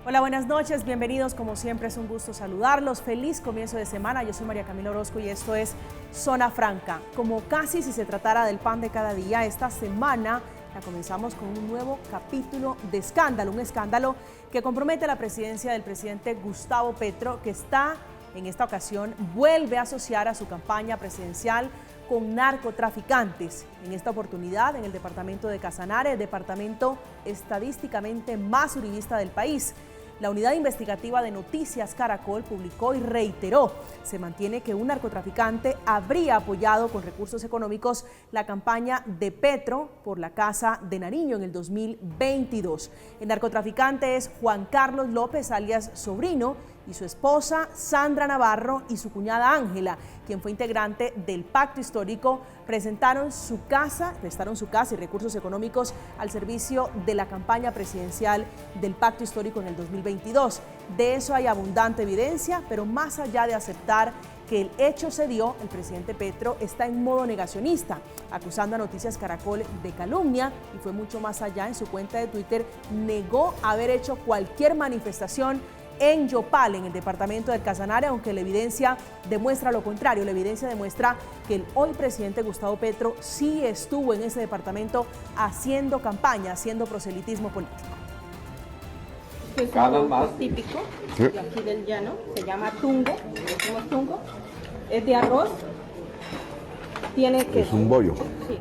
Hola, buenas noches, bienvenidos, como siempre es un gusto saludarlos, feliz comienzo de semana, yo soy María Camila Orozco y esto es Zona Franca. Como casi si se tratara del pan de cada día, esta semana la comenzamos con un nuevo capítulo de escándalo, un escándalo que compromete a la presidencia del presidente Gustavo Petro, que en esta ocasión vuelve a asociar a su campaña presidencial con narcotraficantes. En esta oportunidad en el departamento de Casanare, el departamento estadísticamente más uribista del país. La unidad investigativa de Noticias Caracol publicó y reiteró, se mantiene que un narcotraficante habría apoyado con recursos económicos la campaña de Petro por la Casa de Nariño en el 2022. El narcotraficante es Juan Carlos López, alias Sobrino, y su esposa Sandra Navarro y su cuñada Ángela, quien fue integrante del Pacto Histórico, prestaron su casa y recursos económicos al servicio de la campaña presidencial del Pacto Histórico en el 2022. De eso hay abundante evidencia, pero más allá de aceptar que el hecho se dio, el presidente Petro está en modo negacionista, acusando a Noticias Caracol de calumnia y fue mucho más allá. En su cuenta de Twitter negó haber hecho cualquier manifestación en Yopal, en el departamento del Casanare, aunque la evidencia demuestra lo contrario. La evidencia demuestra que el hoy presidente Gustavo Petro sí estuvo en ese departamento haciendo campaña, haciendo proselitismo político. Es un típico de aquí del llano, se llama tungo, decimos tungo, es de arroz, tiene queso. Es un bollo. Sí.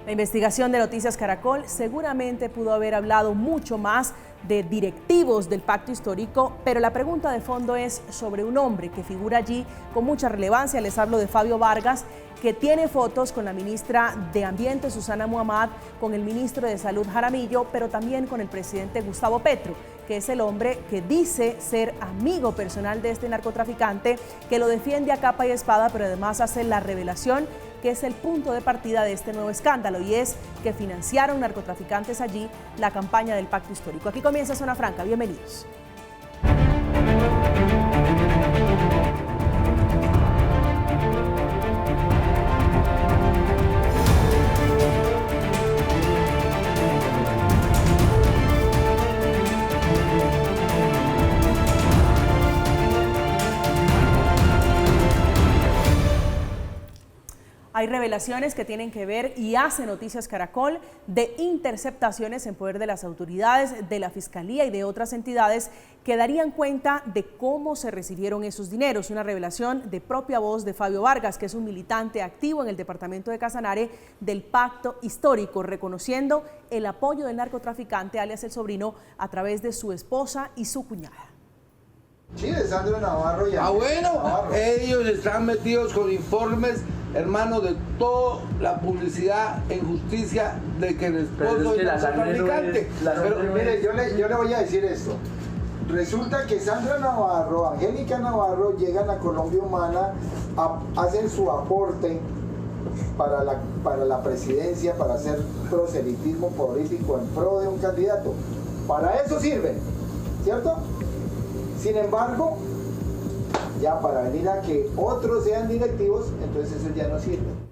La investigación de Noticias Caracol seguramente pudo haber hablado mucho más de directivos del Pacto Histórico, pero la pregunta de fondo es sobre un hombre que figura allí con mucha relevancia. Les hablo de Fabio Vargas, que tiene fotos con la ministra de Ambiente, Susana Muhammad, con el ministro de Salud, Jaramillo, pero también con el presidente Gustavo Petro, que es el hombre que dice ser amigo personal de este narcotraficante, que lo defiende a capa y espada, pero además hace la revelación que es el punto de partida de este nuevo escándalo, y es que financiaron narcotraficantes allí la campaña del Pacto Histórico. Aquí comienza Zona Franca, bienvenidos. Hay revelaciones que tienen que ver, y hace Noticias Caracol, de interceptaciones en poder de las autoridades, de la Fiscalía y de otras entidades que darían cuenta de cómo se recibieron esos dineros. Una revelación de propia voz de Fabio Vargas, que es un militante activo en el departamento de Casanare del Pacto Histórico, reconociendo el apoyo del narcotraficante, alias el Sobrino, a través de su esposa y su cuñada. Sí, de Sandra Navarro y bueno, ellos están metidos con informes, hermano, de toda la publicidad en justicia de que el esposo es narcotraficante. Pero mire, yo le voy a decir esto. Resulta que Sandra Navarro, Angélica Navarro llegan a Colombia Humana, hacen su aporte para la presidencia, para hacer proselitismo político en pro de un candidato. Para eso sirven, ¿cierto? Sin embargo, ya para venir a que otros sean directivos, entonces eso ya no sirve.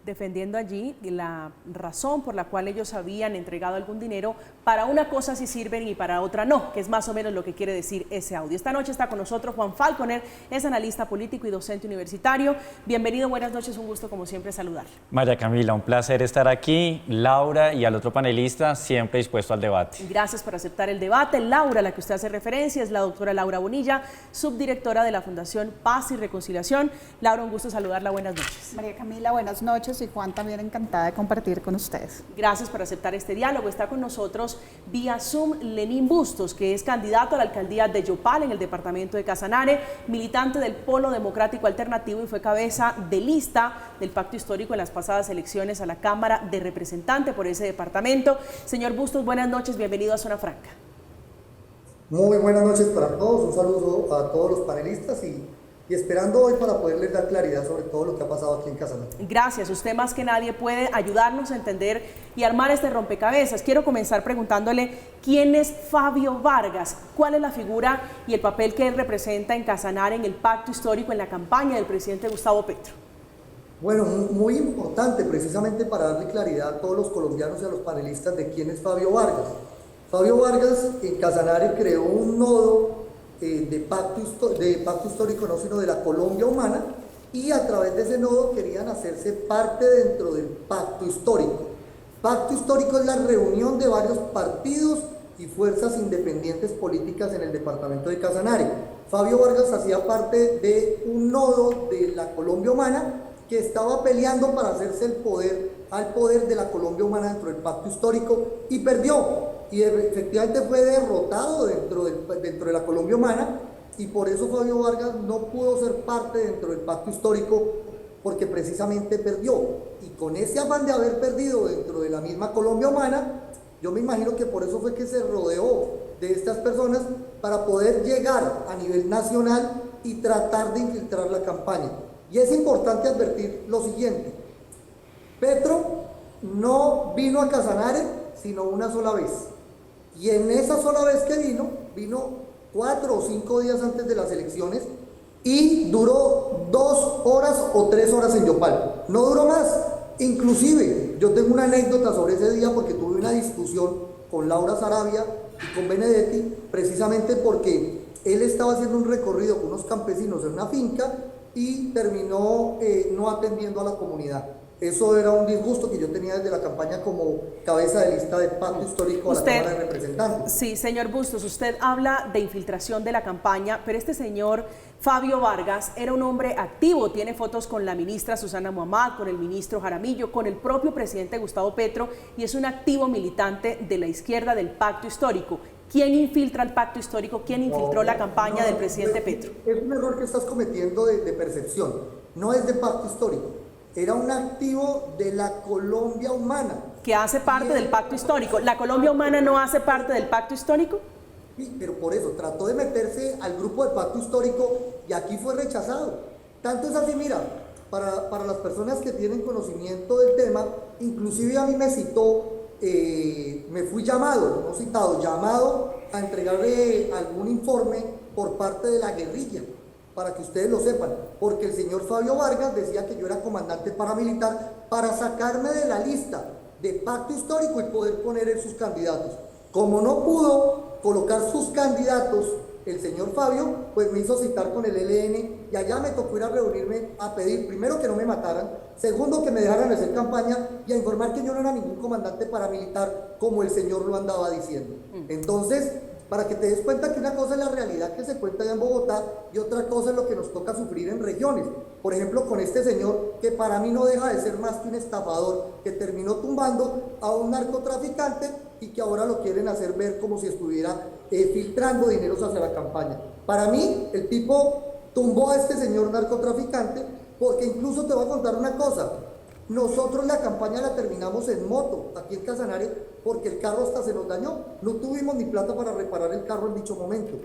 Defendiendo allí la razón por la cual ellos habían entregado algún dinero, para una cosa sí sirven y para otra no, que es más o menos lo que quiere decir ese audio. Esta noche está con nosotros Juan Falconer, es analista político y docente universitario. Bienvenido, buenas noches, un gusto como siempre saludar. María Camila, un placer estar aquí. Laura y al otro panelista, siempre dispuesto al debate. Gracias por aceptar el debate. Laura, a la que usted hace referencia, es la doctora Laura Bonilla, subdirectora de la Fundación Paz y Reconciliación. Laura, un gusto saludarla, buenas noches. María Camila, buenas noches, y Juan, también encantada de compartir con ustedes. Gracias por aceptar este diálogo. Está con nosotros vía Zoom Lenín Bustos, que es candidato a la alcaldía de Yopal en el departamento de Casanare, militante del Polo Democrático Alternativo y fue cabeza de lista del Pacto Histórico en las pasadas elecciones a la Cámara de Representantes por ese departamento. Señor Bustos, buenas noches, bienvenido a Zona Franca. Muy buenas noches para todos, un saludo a todos los panelistas y esperando hoy para poderles dar claridad sobre todo lo que ha pasado aquí en Casanare. Gracias, usted más que nadie puede ayudarnos a entender y armar este rompecabezas. Quiero comenzar preguntándole quién es Fabio Vargas, cuál es la figura y el papel que él representa en Casanare, en el Pacto Histórico, en la campaña del presidente Gustavo Petro. Bueno, muy importante precisamente para darle claridad a todos los colombianos y a los panelistas de quién es Fabio Vargas. Fabio Vargas en Casanare creó un nodo de pacto histórico, no sino de la Colombia humana, y a través de ese nodo querían hacerse parte dentro del pacto histórico. Pacto histórico es la reunión de varios partidos y fuerzas independientes políticas en el departamento de Casanare. Fabio Vargas hacía parte de un nodo de la Colombia humana que estaba peleando para hacerse al poder de la Colombia humana dentro del pacto histórico y perdió. Y efectivamente fue derrotado dentro de la Colombia humana, y por eso Fabio Vargas no pudo ser parte dentro del pacto histórico, porque precisamente perdió. Y con ese afán de haber perdido dentro de la misma Colombia humana, yo me imagino que por eso fue que se rodeó de estas personas para poder llegar a nivel nacional y tratar de infiltrar la campaña. Y es importante advertir lo siguiente: Petro no vino a Casanare sino una sola vez. Y en esa sola vez que vino 4 o 5 días antes de las elecciones y duró 2 horas o 3 horas en Yopal. No duró más. Inclusive, yo tengo una anécdota sobre ese día porque tuve una discusión con Laura Sarabia y con Benedetti, precisamente porque él estaba haciendo un recorrido con unos campesinos en una finca y terminó no atendiendo a la comunidad. Eso era un disgusto que yo tenía desde la campaña como cabeza de lista del pacto histórico a la Cámara de Representantes. Sí, señor Bustos, usted habla de infiltración de la campaña, pero este señor Fabio Vargas era un hombre activo, tiene fotos con la ministra Susana Muhammad, con el ministro Jaramillo, con el propio presidente Gustavo Petro, y es un activo militante de la izquierda del pacto histórico. ¿Quién infiltra el pacto histórico? ¿Quién infiltró la campaña del presidente Petro? Es un error que estás cometiendo de percepción. No es de pacto histórico. Era un activo de la Colombia humana. Que hace parte del pacto histórico. ¿La Colombia humana no hace parte del pacto histórico? Sí, pero por eso trató de meterse al grupo del pacto histórico y aquí fue rechazado. Tanto es así, mira, para las personas que tienen conocimiento del tema, inclusive a mí me citó, me fui llamado, no citado, llamado a entregarle algún informe por parte de la guerrilla, para que ustedes lo sepan, porque el señor Fabio Vargas decía que yo era comandante paramilitar para sacarme de la lista de pacto histórico y poder poner en sus candidatos. Como no pudo colocar sus candidatos el señor Fabio, pues me hizo citar con el ELN y allá me tocó ir a reunirme a pedir, primero, que no me mataran, segundo, que me dejaran hacer campaña y a informar que yo no era ningún comandante paramilitar como el señor lo andaba diciendo. Entonces, para que te des cuenta que una cosa es la realidad que se cuenta allá en Bogotá y otra cosa es lo que nos toca sufrir en regiones. Por ejemplo, con este señor, que para mí no deja de ser más que un estafador, que terminó tumbando a un narcotraficante y que ahora lo quieren hacer ver como si estuviera filtrando dineros hacia la campaña. Para mí, el tipo tumbó a este señor narcotraficante, porque incluso te voy a contar una cosa: nosotros la campaña la terminamos en moto, aquí en Casanare, porque el carro hasta se nos dañó. No tuvimos ni plata para reparar el carro en dicho momento.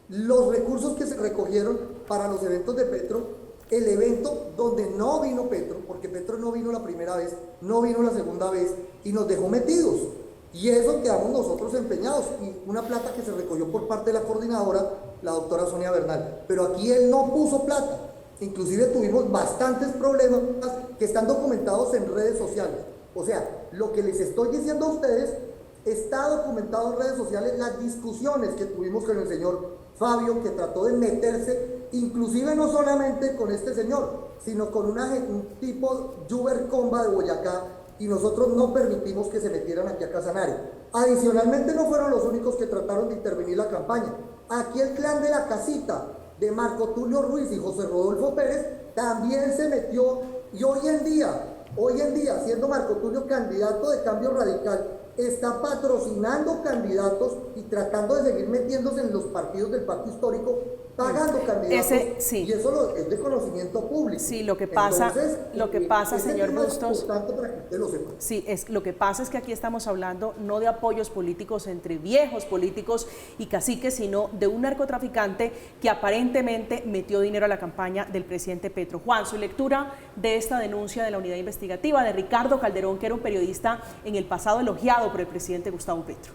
Los recursos que se recogieron para los eventos de Petro, el evento donde no vino Petro, porque Petro no vino la primera vez, no vino la segunda vez, y nos dejó metidos. Y eso quedamos nosotros empeñados, y una plata que se recogió por parte de la coordinadora, la doctora Sonia Bernal. Pero aquí él no puso plata. Inclusive tuvimos bastantes problemas que están documentados en redes sociales. O sea, lo que les estoy diciendo a ustedes está documentado en redes sociales, las discusiones que tuvimos con el señor Fabio, que trató de meterse, inclusive no solamente con este señor, sino con un tipo Juber Comba de Boyacá, y nosotros no permitimos que se metieran aquí a Casanare. Adicionalmente, no fueron los únicos que trataron de intervenir la campaña. Aquí el clan de la casita de Marco Tulio Ruiz y José Rodolfo Pérez también se metió, y hoy en día, siendo Marco Tulio candidato de Cambio Radical, está patrocinando candidatos y tratando de seguir metiéndose en los partidos del pacto histórico, pagando candidatos. Y eso es de conocimiento público. Sí, lo que pasa, Entonces, señor Bustos, para que usted lo sepa. sí, lo que pasa es que aquí estamos hablando no de apoyos políticos entre viejos políticos y caciques, sino de un narcotraficante que aparentemente metió dinero a la campaña del presidente Petro. Juan, su lectura de esta denuncia de la unidad investigativa de Ricardo Calderón, que era un periodista en el pasado elogiado por el presidente Gustavo Petro.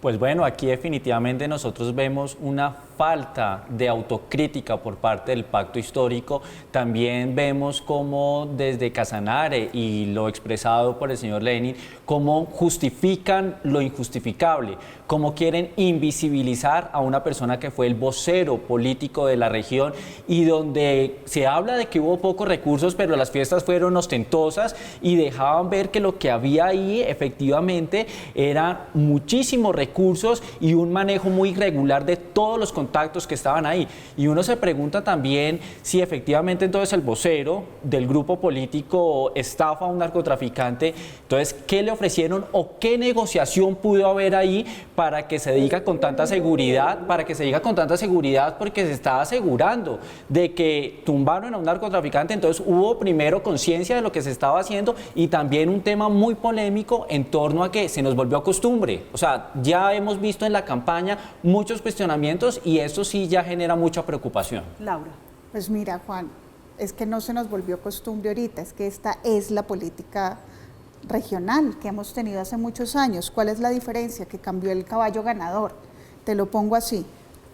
Pues bueno, aquí definitivamente nosotros vemos una falta de autocrítica por parte del pacto histórico. También vemos cómo desde Casanare y lo expresado por el señor Lenin, cómo justifican lo injustificable, cómo quieren invisibilizar a una persona que fue el vocero político de la región y donde se habla de que hubo pocos recursos, pero las fiestas fueron ostentosas y dejaban ver que lo que había ahí efectivamente eran muchísimos recursos y un manejo muy irregular de todos los contactos que estaban ahí. Y uno se pregunta también si efectivamente entonces el vocero del grupo político estafa a un narcotraficante, entonces ¿qué le ofrecieron o qué negociación pudo haber ahí para que se diga con tanta seguridad, porque se estaba asegurando de que tumbaron a un narcotraficante? Entonces hubo primero conciencia de lo que se estaba haciendo y también un tema muy polémico en torno a que se nos volvió costumbre. O sea, ya hemos visto en la campaña muchos cuestionamientos y eso sí ya genera mucha preocupación. Laura. Pues mira, Juan, es que no se nos volvió costumbre ahorita, es que esta es la política regional que hemos tenido hace muchos años. ¿Cuál es la diferencia? Que cambió el caballo ganador. Te lo pongo así.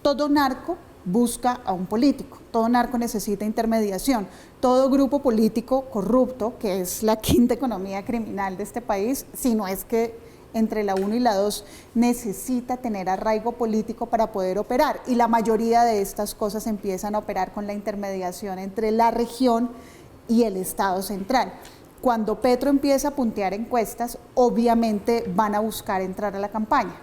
Todo narco busca a un político, todo narco necesita intermediación, todo grupo político corrupto, que es la quinta economía criminal de este país, si no es que entre la 1 y la 2, necesita tener arraigo político para poder operar, y la mayoría de estas cosas empiezan a operar con la intermediación entre la región y el Estado central. Cuando Petro empieza a puntear encuestas, obviamente van a buscar entrar a la campaña.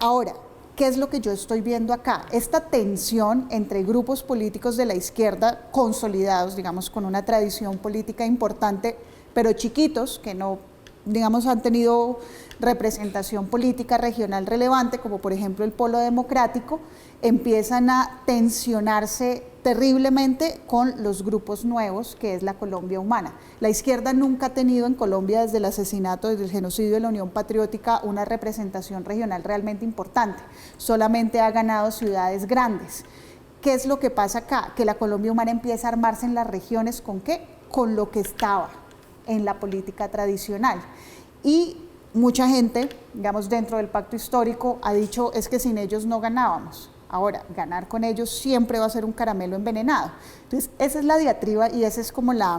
Ahora, ¿qué es lo que yo estoy viendo acá? Esta tensión entre grupos políticos de la izquierda consolidados, digamos, con una tradición política importante, pero chiquitos, que no, digamos, han tenido representación política regional relevante, como por ejemplo el Polo Democrático, empiezan a tensionarse terriblemente con los grupos nuevos, que es la Colombia Humana. La izquierda nunca ha tenido en Colombia, desde el asesinato, desde el genocidio de la Unión Patriótica, una representación regional realmente importante. Solamente ha ganado ciudades grandes. ¿Qué es lo que pasa acá? Que la Colombia Humana empieza a armarse en las regiones, ¿con qué? Con lo que estaba en la política tradicional. Y mucha gente, digamos, dentro del pacto histórico ha dicho, es que sin ellos no ganábamos. Ahora, ganar con ellos siempre va a ser un caramelo envenenado. Entonces, esa es la diatriba y esa es como la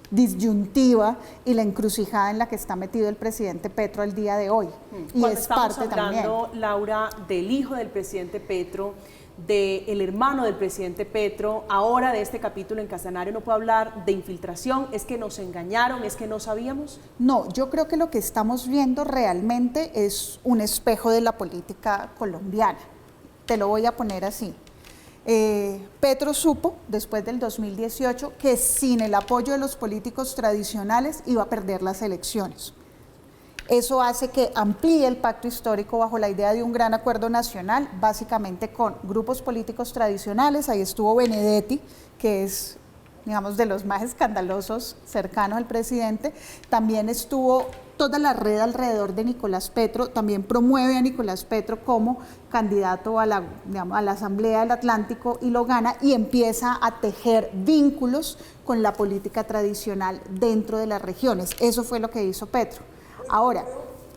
disyuntiva y la encrucijada en la que está metido el presidente Petro al día de hoy. Y Cuando es parte estamos hablando, también, Laura, del hijo del presidente Petro, del hermano del presidente Petro, ahora de este capítulo en Casanare, ¿no puede hablar de infiltración? ¿Es que nos engañaron? ¿Es que no sabíamos? No, yo creo que lo que estamos viendo realmente es un espejo de la política colombiana. Te lo voy a poner así. Petro supo, después del 2018, que sin el apoyo de los políticos tradicionales iba a perder las elecciones. Eso hace que amplíe el pacto histórico bajo la idea de un gran acuerdo nacional, básicamente con grupos políticos tradicionales. Ahí estuvo Benedetti, que es, digamos, de los más escandalosos cercanos al presidente. También estuvo toda la red alrededor de Nicolás Petro, también promueve a Nicolás Petro como candidato a la, digamos, a la Asamblea del Atlántico y lo gana, y empieza a tejer vínculos con la política tradicional dentro de las regiones. Eso fue lo que hizo Petro. Ahora,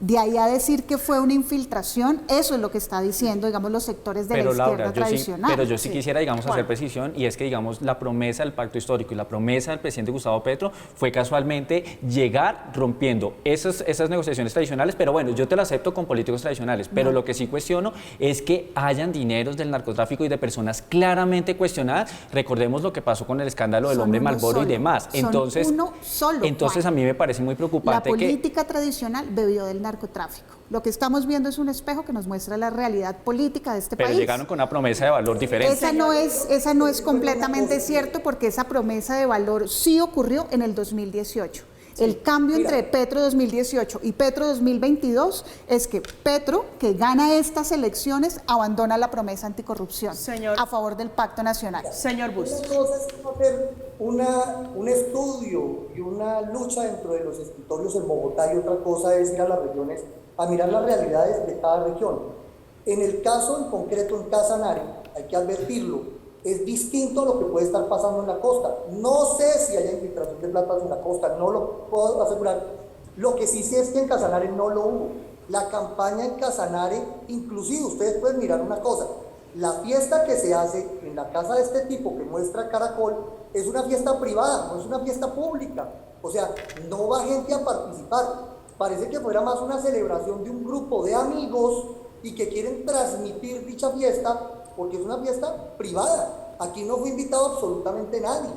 de ahí a decir que fue una infiltración, eso es lo que está diciendo, digamos, los sectores de la izquierda tradicional. Pero yo sí quisiera, digamos, hacer precisión, y es que, digamos, la promesa del pacto histórico y la promesa del presidente Gustavo Petro fue casualmente llegar rompiendo esas negociaciones tradicionales, pero bueno, yo te lo acepto con políticos tradicionales, pero lo que sí cuestiono es que hayan dineros del narcotráfico y de personas claramente cuestionadas. Recordemos lo que pasó con el escándalo del hombre Marlboro y demás. Entonces, a mí me parece muy preocupante la política tradicional bebió del narcotráfico. Lo que estamos viendo es un espejo que nos muestra la realidad política de este país. Pero llegaron con una promesa de valor diferente. Esa no es completamente cierto, porque esa promesa de valor sí ocurrió en el 2018. El cambio entre Petro 2018 y Petro 2022 es que Petro, que gana estas elecciones, abandona la promesa anticorrupción a favor del Pacto Nacional. Señor Bustos. Una cosa es hacer un estudio y una lucha dentro de los escritorios en Bogotá, y otra cosa es ir a las regiones a mirar las realidades de cada región. En el caso en concreto en Casanare, hay que advertirlo, es distinto a lo que puede estar pasando en la costa. No sé si hay infiltración de platas en la costa, no lo puedo asegurar. Lo que sí sé es que en Casanare no lo hubo. La campaña en Casanare, inclusive ustedes pueden mirar una cosa, la fiesta que se hace en la casa de este tipo que muestra Caracol es una fiesta privada, no es una fiesta pública. O sea, no va gente a participar. parece que fuera más una celebración de un grupo de amigos y que quieren transmitir dicha fiesta, porque es una fiesta privada. Aquí no fue invitado absolutamente nadie.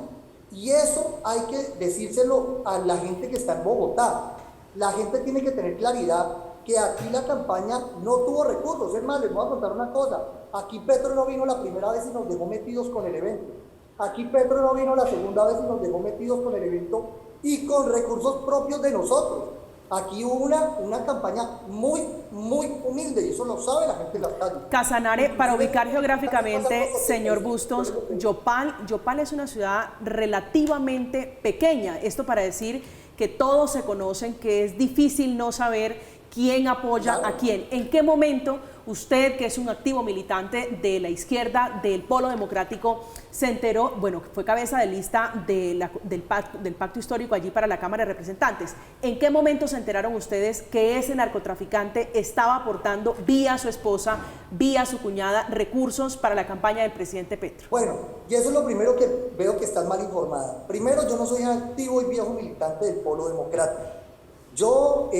Y eso hay que decírselo a la gente que está en Bogotá. La gente tiene que tener claridad que aquí la campaña no tuvo recursos. Es más, les voy a contar una cosa. Aquí Petro no vino la primera vez y nos dejó metidos con el evento. Aquí Petro no vino la segunda vez y nos dejó metidos con el evento y con recursos propios de nosotros. Aquí hubo una campaña muy humilde y eso lo sabe la gente en las calles. Casanare, para ubicar geográficamente, señor Bustos, Yopal es una ciudad relativamente pequeña. Esto para decir que todos se conocen, que es difícil no saber quién apoya a quién. ¿En qué momento usted, que es un activo militante de la izquierda, del Polo Democrático, se enteró, bueno, fue cabeza de lista del pacto histórico allí para la Cámara de Representantes? ¿En qué momento se enteraron ustedes que ese narcotraficante estaba aportando vía su esposa, vía su cuñada, recursos para la campaña del presidente Petro? Bueno, y eso es lo primero que veo que estás mal informada. Primero, yo no soy un activo y viejo militante del Polo Democrático. Yo,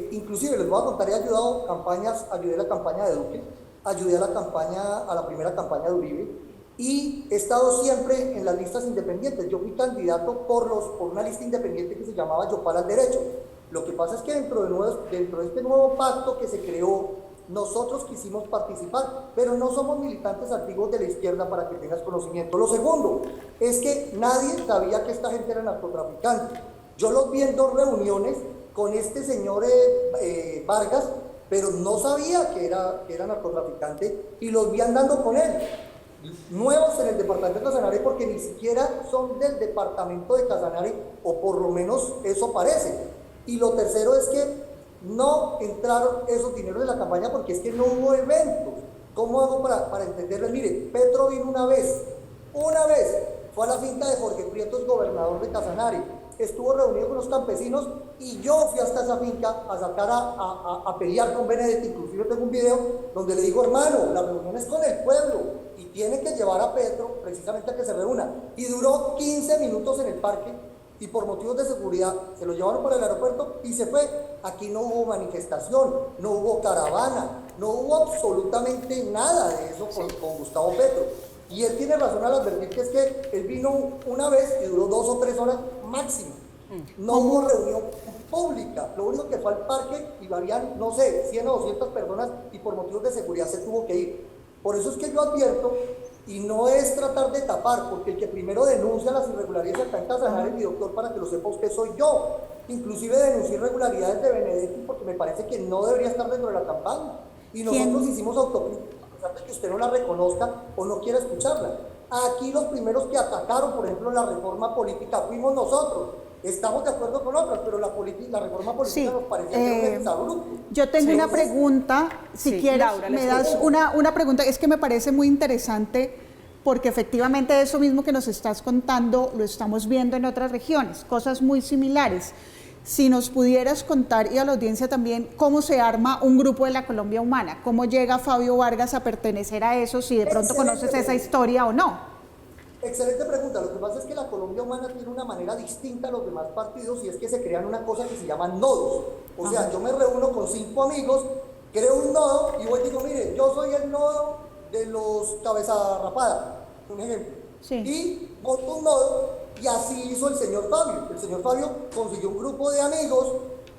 inclusive, les voy a contar, he ayudado campañas, ayudé a la campaña de Duque, ayudé a la primera campaña de Uribe, y he estado siempre en las listas independientes. Yo fui candidato por una lista independiente que se llamaba Yopal al Derecho. Lo que pasa es que dentro de este nuevo pacto que se creó, nosotros quisimos participar, pero no somos militantes antiguos de la izquierda, para que tengas conocimiento. Lo segundo es que nadie sabía que esta gente era narcotraficante. Yo los vi en 2 reuniones con este señor Vargas, pero no sabía que era narcotraficante, y los vi andando con él, nuevos en el departamento de Casanare, porque ni siquiera son del departamento de Casanare, o por lo menos eso parece. Y lo tercero es que no entraron esos dineros de la campaña porque es que no hubo eventos. ¿Cómo hago para entenderlo? Mire, Petro vino una vez, fue a la finca de Jorge Prieto, gobernador de Casanare, estuvo reunido con los campesinos, y yo fui hasta esa finca a sacar a pelear con Benedetti. Inclusive tengo un video donde le digo: hermano, la reunión es con el pueblo y tiene que llevar a Petro precisamente a que se reúna. Y duró 15 minutos en el parque, y por motivos de seguridad se lo llevaron para el aeropuerto y se fue. Aquí no hubo manifestación, no hubo caravana, no hubo absolutamente nada de eso con Gustavo Petro. Y él tiene razón al advertir que es que él vino una vez y duró 2 o 3 horas máximo. No hubo reunión pública. Lo único que fue al parque y habían, no sé, 100 o 200 personas, y por motivos de seguridad se tuvo que ir. Por eso es que yo advierto, y no es tratar de tapar, porque el que primero denuncia las irregularidades acá en Casanare, mi doctor, para que lo sepa usted, soy yo. Inclusive denuncié irregularidades de Benedetti porque me parece que no debería estar dentro de la campaña. Y nosotros hicimos autocrítica, que usted no la reconozca o no quiera escucharla. Aquí los primeros que atacaron, por ejemplo, la reforma política fuimos nosotros. Estamos de acuerdo con otras, pero la reforma política nos parecía que era abrupto. Yo tengo una pregunta, si quieres, Laura, me das una pregunta, es que me parece muy interesante, porque efectivamente eso mismo que nos estás contando lo estamos viendo en otras regiones, cosas muy similares. Si nos pudieras contar, y a la audiencia también, cómo se arma un grupo de la Colombia Humana, cómo llega Fabio Vargas a pertenecer a eso, si de pronto conoces esa historia o no. Excelente pregunta. Lo que pasa es que la Colombia Humana tiene una manera distinta a los demás partidos, y es que se crean una cosa que se llaman nodos. O sea, yo me reúno con 5 amigos, creo un nodo y voy y digo: mire, yo soy el nodo de los cabeza rapada, un ejemplo. Sí. Y monto un nodo. Y así hizo el señor Fabio. El señor Fabio consiguió un grupo de amigos,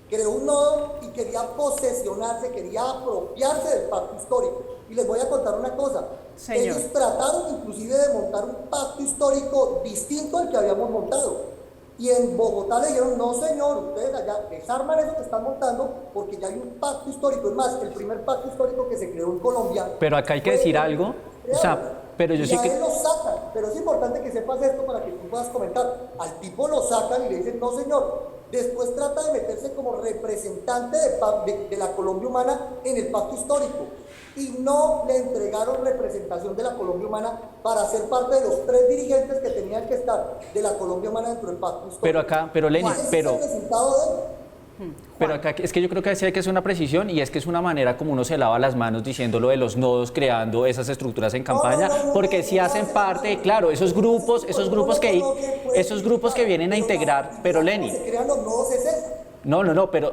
creó un nodo y quería posesionarse, quería apropiarse del pacto histórico. Y les voy a contar una cosa. Señor. Ellos trataron inclusive de montar un pacto histórico distinto al que habíamos montado. Y en Bogotá le dijeron: no señor, ustedes allá desarman eso que están montando, porque ya hay un pacto histórico. Es más, el primer pacto histórico que se creó en Colombia. Pero acá hay que decir algo. O sea, pero yo sí que... lo sacan, pero es importante que sepas esto para que tú puedas comentar. Al tipo lo sacan y le dicen: no señor. Después trata de meterse como representante de la Colombia Humana en el pacto histórico, y no le entregaron representación de la Colombia Humana para ser parte de los 3 dirigentes que tenían que estar de la Colombia Humana dentro del pacto histórico. Pero acá, Lenny, pero acá es que yo creo que sí hay que hacer una precisión, y es que es una manera como uno se lava las manos diciendo lo de los nodos, creando esas estructuras en campaña, porque si hacen parte, claro, esos grupos que vienen a integrar, pero Lenny. Se crean los nodos, es eso. No, pero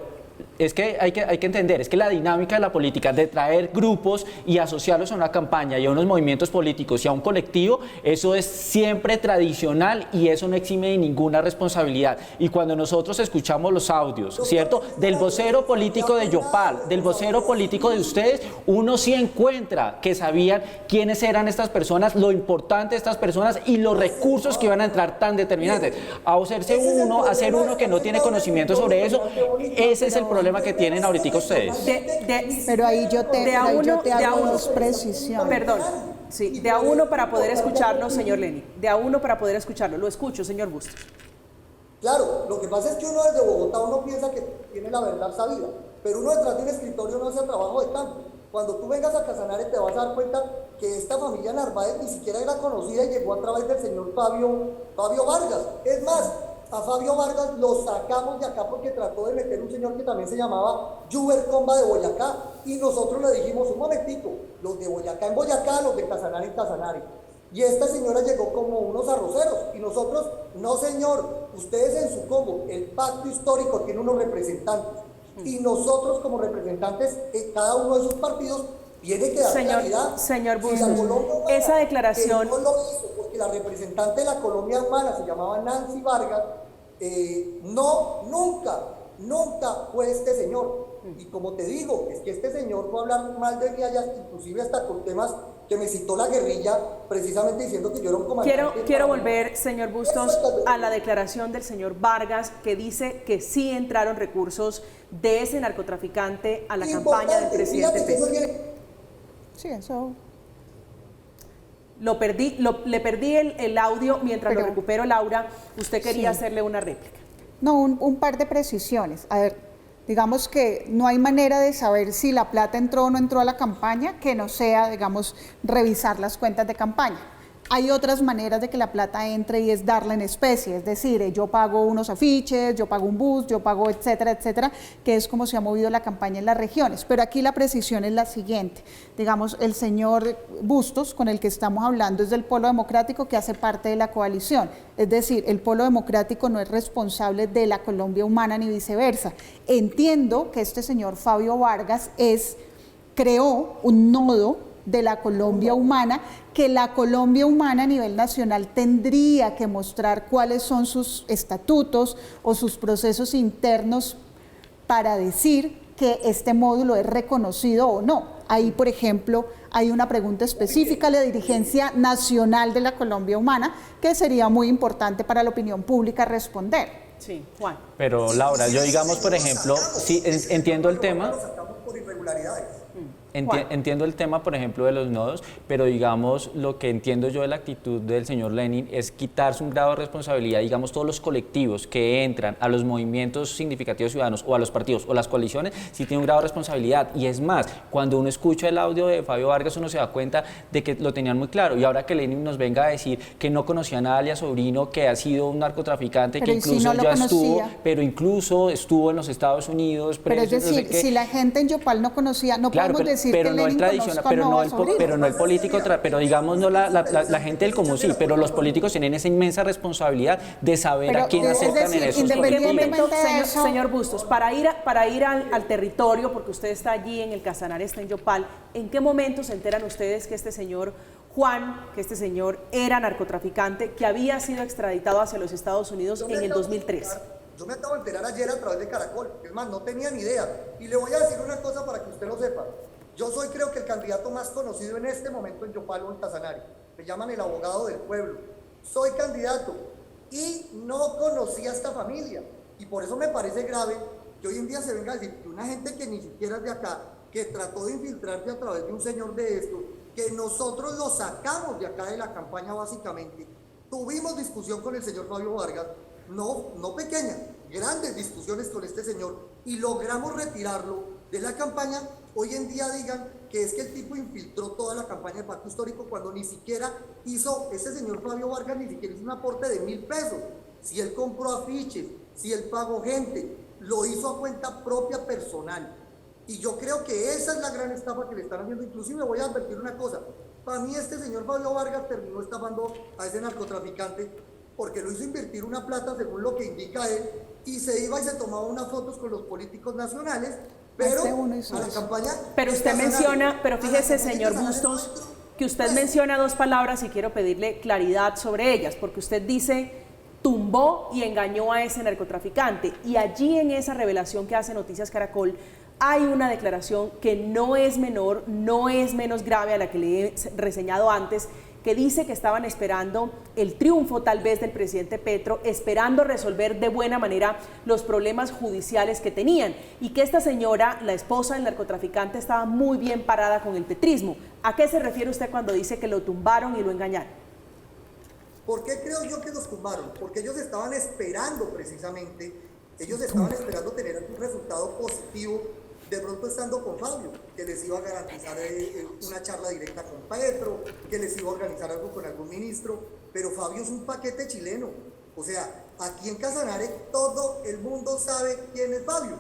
es que hay que entender, es que la dinámica de la política de traer grupos y asociarlos a una campaña y a unos movimientos políticos y a un colectivo, eso es siempre tradicional y eso no exime de ninguna responsabilidad. Y cuando nosotros escuchamos los audios, ¿cierto?, del vocero político de Yopal, del vocero político de ustedes, uno sí encuentra que sabían quiénes eran estas personas, lo importante de estas personas y los recursos que iban a entrar tan determinantes. Hacer uno que no tiene conocimiento sobre eso, ese es el problema que tienen ahorita ustedes. Pero ahí yo te hago dos precisiones. Perdón, sí, de a uno para poder escucharlo, señor Lenin, de a uno para poder escucharlo. Lo escucho, señor Bustos. Claro, lo que pasa es que uno desde Bogotá uno piensa que tiene la verdad sabida, pero uno detrás de un escritorio no hace trabajo de campo. Cuando tú vengas a Casanare te vas a dar cuenta que esta familia Narváez ni siquiera era conocida y llegó a través del señor Fabio Vargas. Es más, a Fabio Vargas lo sacamos de acá porque trató de meter un señor que también se llamaba Juber Comba de Boyacá, y nosotros le dijimos, un momentito, los de Boyacá en Boyacá, los de Casanare en Casanare. Y esta señora llegó como unos arroceros, y nosotros, no señor, ustedes en su combo, el pacto histórico tiene unos representantes, y nosotros como representantes, cada uno de sus partidos, tiene que dar claridad. Señor Bustos, esa declaración... No lo hizo, porque la representante de la Colombia Humana se llamaba Nancy Vargas, nunca fue este señor. Y como te digo, es que este señor fue a hablar mal de mí allá, inclusive hasta con temas que me citó la guerrilla, precisamente diciendo que yo era un comandante. Quiero volver, señor Bustos, a la declaración del señor Vargas, que dice que sí entraron recursos de ese narcotraficante a la campaña del presidente Petro. Sí, eso... Le perdí el audio mientras lo recupero, Laura. Usted quería hacerle una réplica. No, un par de precisiones. A ver, digamos que no hay manera de saber si la plata entró o no entró a la campaña que no sea, digamos, revisar las cuentas de campaña. Hay otras maneras de que la plata entre y es darla en especie, es decir, yo pago unos afiches, yo pago un bus, yo pago etcétera, etcétera, que es como se ha movido la campaña en las regiones. Pero aquí la precisión es la siguiente, digamos, el señor Bustos, con el que estamos hablando, es del Polo Democrático, que hace parte de la coalición, es decir, el Polo Democrático no es responsable de la Colombia Humana ni viceversa. Entiendo que este señor Fabio Vargas creó un nodo de la Colombia Humana, que la Colombia Humana a nivel nacional tendría que mostrar cuáles son sus estatutos o sus procesos internos para decir que este módulo es reconocido o no. Ahí, por ejemplo, hay una pregunta específica a la dirigencia nacional de la Colombia Humana que sería muy importante para la opinión pública responder. Sí, Juan. Pero Laura, yo digamos, por ejemplo, sí entiendo el tema. Lo sacamos por irregularidades. Entiendo el tema, por ejemplo, de los nodos, pero digamos, lo que entiendo yo de la actitud del señor Lenin es quitarse un grado de responsabilidad, digamos, todos los colectivos que entran a los movimientos significativos ciudadanos o a los partidos o las coaliciones, sí tienen un grado de responsabilidad. Y es más, cuando uno escucha el audio de Fabio Vargas, uno se da cuenta de que lo tenían muy claro. Y ahora que Lenin nos venga a decir que no conocían a alias Sobrino, que ha sido un narcotraficante, pero que incluso ya estuvo en los Estados Unidos. Pero es decir, no sé si la gente en Yopal no conocía, no claro, podemos decir pero que no Lenin el tradicional, pero no el político, pero digamos no la gente del común, sí, pero los políticos tienen esa inmensa responsabilidad de saber a quién aceptan en esos colectivos. Señor Bustos, para ir al territorio, porque usted está allí en el Casanare, está en Yopal, ¿en qué momento se enteran ustedes que este señor Juan, que este señor era narcotraficante, que había sido extraditado hacia los Estados Unidos en el 2003? Yo me acabo de enterar ayer a través de Caracol, es más, no tenía ni idea. Y le voy a decir una cosa para que usted lo sepa. Yo soy, creo que el candidato más conocido en este momento en Yopal o en Casanare. Me llaman el abogado del pueblo. Soy candidato y no conocía a esta familia. Y por eso me parece grave que hoy en día se venga a decir que una gente que ni siquiera es de acá, que trató de infiltrarse a través de un señor de esto, que nosotros lo sacamos de acá de la campaña básicamente. Tuvimos discusión con el señor Fabio Vargas, no pequeñas, grandes discusiones con este señor, y logramos retirarlo de la campaña. Hoy en día digan que es que el tipo infiltró toda la campaña de pacto histórico cuando ni siquiera hizo, ese señor Fabio Vargas ni siquiera hizo un aporte de 1.000 pesos. Si él compró afiches, si él pagó gente, lo hizo a cuenta propia personal. Y yo creo que esa es la gran estafa que le están haciendo. Inclusive voy a advertir una cosa, para mí este señor Fabio Vargas terminó estafando a ese narcotraficante porque lo hizo invertir una plata según lo que indica él, y se iba y se tomaba unas fotos con los políticos nacionales, pero a la campaña... Pero usted menciona, pero fíjese, señor Bustos, que usted menciona dos palabras y quiero pedirle claridad sobre ellas, porque usted dice tumbó y engañó a ese narcotraficante, y allí en esa revelación que hace Noticias Caracol hay una declaración que no es menor, no es menos grave a la que le he reseñado antes, que dice que estaban esperando el triunfo tal vez del presidente Petro, esperando resolver de buena manera los problemas judiciales que tenían, y que esta señora, la esposa del narcotraficante, estaba muy bien parada con el petrismo. ¿A qué se refiere usted cuando dice que lo tumbaron y lo engañaron? ¿Por qué creo yo que los tumbaron? Porque ellos estaban esperando precisamente, ellos estaban esperando tener un resultado positivo, de pronto estando con Fabio, que les iba a garantizar una charla directa con Petro, que les iba a organizar algo con algún ministro, pero Fabio es un paquete chileno. O sea, aquí en Casanare todo el mundo sabe quién es Fabio,